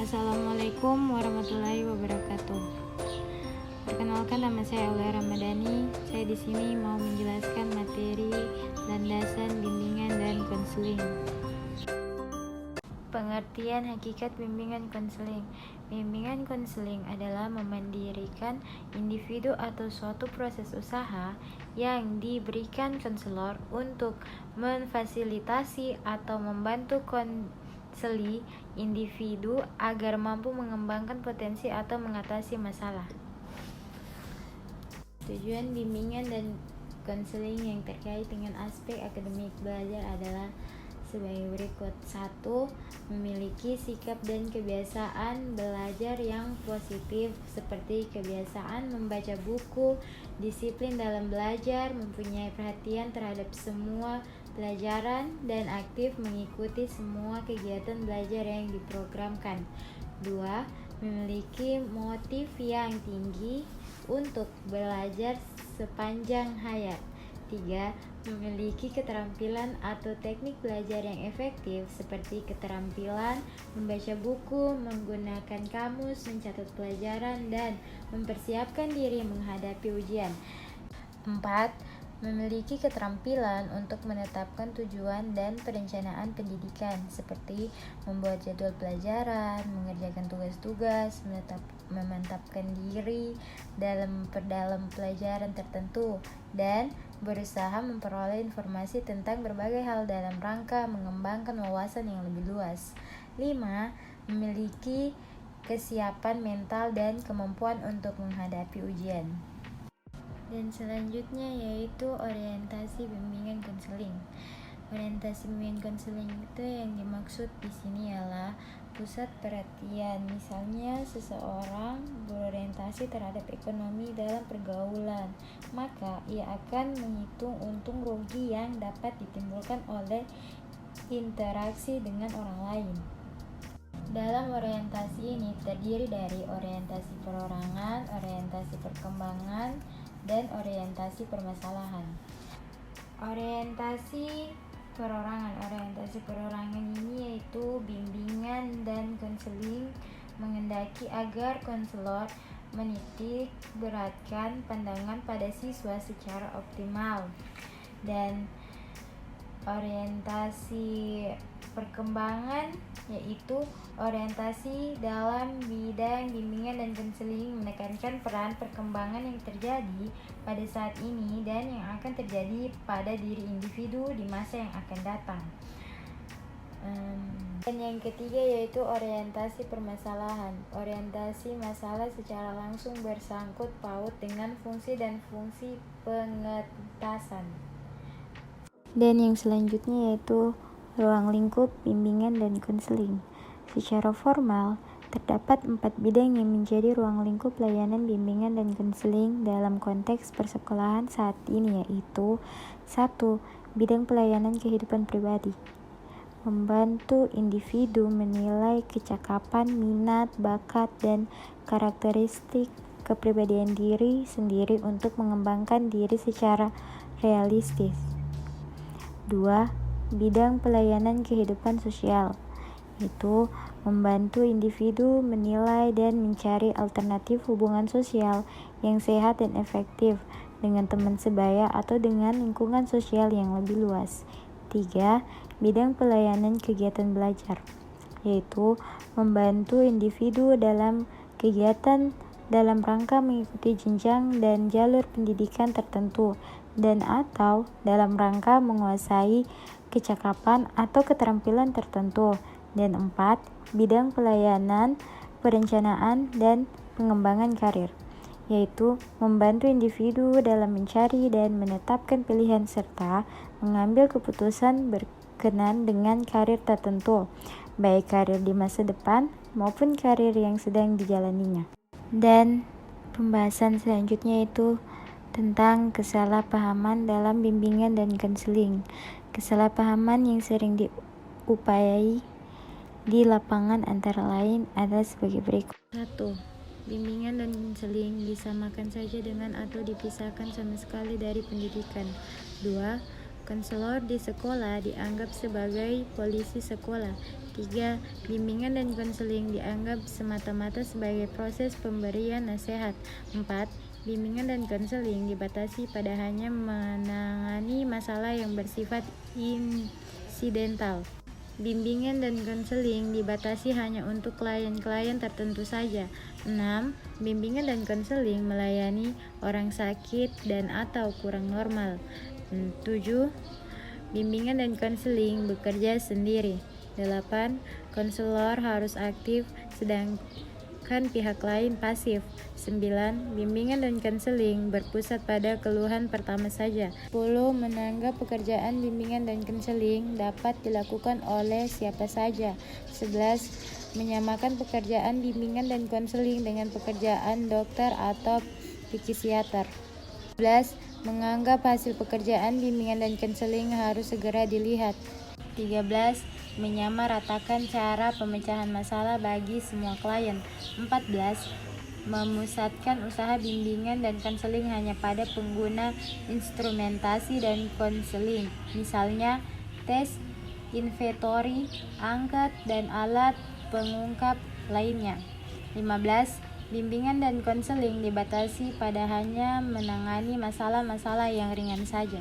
Assalamualaikum warahmatullahi wabarakatuh. Perkenalkan, nama saya Aulia Ramadhani. Saya di sini mau menjelaskan materi landasan bimbingan dan konseling. Pengertian hakikat bimbingan konseling. Bimbingan konseling adalah memandirikan individu atau suatu proses usaha yang diberikan konselor untuk memfasilitasi atau membantu konseli individu agar mampu mengembangkan potensi atau mengatasi masalah. Tujuan bimbingan dan konseling yang terkait dengan aspek akademik belajar adalah sebagai berikut. 1. Memiliki sikap dan kebiasaan belajar yang positif seperti kebiasaan membaca buku, disiplin dalam belajar, mempunyai perhatian terhadap semua pelajaran, dan aktif mengikuti semua kegiatan belajar yang diprogramkan. 2. Memiliki motif yang tinggi untuk belajar sepanjang hayat. 3. Memiliki keterampilan atau teknik belajar yang efektif seperti keterampilan membaca buku, menggunakan kamus, mencatat pelajaran, dan mempersiapkan diri menghadapi ujian. 4. Memiliki keterampilan untuk menetapkan tujuan dan perencanaan pendidikan seperti membuat jadwal pelajaran, mengerjakan tugas-tugas, memantapkan diri dalam pelajaran tertentu, dan berusaha memperoleh informasi tentang berbagai hal dalam rangka mengembangkan wawasan yang lebih luas. 5. Memiliki kesiapan mental dan kemampuan untuk menghadapi ujian. Dan selanjutnya yaitu orientasi bimbingan konseling. Orientasi bimbingan konseling itu yang dimaksud di sini ialah pusat perhatian. Misalnya seseorang berorientasi terhadap ekonomi dalam pergaulan, maka ia akan menghitung untung rugi yang dapat ditimbulkan oleh interaksi dengan orang lain. Dalam orientasi ini terdiri dari orientasi perorangan, orientasi perkembangan, dan orientasi permasalahan. Orientasi perorangan ini yaitu bimbingan dan konseling menghendaki agar konselor menitik beratkan pandangan pada siswa secara optimal. Dan orientasi perkembangan yaitu orientasi dalam bidang bimbingan dan konseling menekankan peran perkembangan yang terjadi pada saat ini dan yang akan terjadi pada diri individu di masa yang akan datang. Dan yang ketiga yaitu orientasi permasalahan. Orientasi masalah secara langsung bersangkut paut dengan fungsi dan fungsi pengetasan. Dan yang selanjutnya yaitu ruang lingkup bimbingan dan konseling. Secara formal, terdapat 4 bidang yang menjadi ruang lingkup layanan bimbingan dan konseling dalam konteks persekolahan saat ini, yaitu 1. Bidang pelayanan kehidupan pribadi, membantu individu menilai kecakapan, minat, bakat, dan karakteristik kepribadian diri sendiri untuk mengembangkan diri secara realistis. 2. Bidang pelayanan kehidupan sosial, yaitu membantu individu menilai dan mencari alternatif hubungan sosial yang sehat dan efektif dengan teman sebaya atau dengan lingkungan sosial yang lebih luas. 3. Bidang pelayanan kegiatan belajar, yaitu membantu individu dalam kegiatan dalam rangka mengikuti jenjang dan jalur pendidikan tertentu dan atau dalam rangka menguasai kecakapan atau keterampilan tertentu. Dan 4. Bidang pelayanan perencanaan dan pengembangan karir, yaitu membantu individu dalam mencari dan menetapkan pilihan serta mengambil keputusan berkenan dengan karir tertentu, baik karir di masa depan maupun karir yang sedang dijalaninya. Dan pembahasan selanjutnya itu tentang kesalahpahaman dalam bimbingan dan konseling. Kesalahpahaman yang sering diupayakan di lapangan antara lain adalah sebagai berikut. 1. Bimbingan dan konseling disamakan saja dengan atau dipisahkan sama sekali dari pendidikan. 2. Konselor di sekolah dianggap sebagai polisi sekolah. 3. Bimbingan dan konseling dianggap semata-mata sebagai proses pemberian nasihat. 4. Bimbingan dan konseling dibatasi pada hanya menangani masalah yang bersifat insidental. Bimbingan dan konseling dibatasi hanya untuk klien-klien tertentu saja. 6. Bimbingan dan konseling melayani orang sakit dan atau kurang normal. 7. Bimbingan dan konseling bekerja sendiri. 8. Konselor harus aktif sedangkan pihak lain pasif. 9. Bimbingan dan konseling berpusat pada keluhan pertama saja. 10. Menganggap pekerjaan bimbingan dan konseling dapat dilakukan oleh siapa saja. 11. Menyamakan pekerjaan bimbingan dan konseling dengan pekerjaan dokter atau psikiater. 12. Menganggap hasil pekerjaan bimbingan dan konseling harus segera dilihat. 13. Menyamaratakan cara pemecahan masalah bagi semua klien. 14. Memusatkan usaha bimbingan dan konseling hanya pada pengguna instrumentasi dan konseling, misalnya tes, inventory, angkat, dan alat pengungkap lainnya. 15. Bimbingan dan konseling dibatasi pada hanya menangani masalah-masalah yang ringan saja.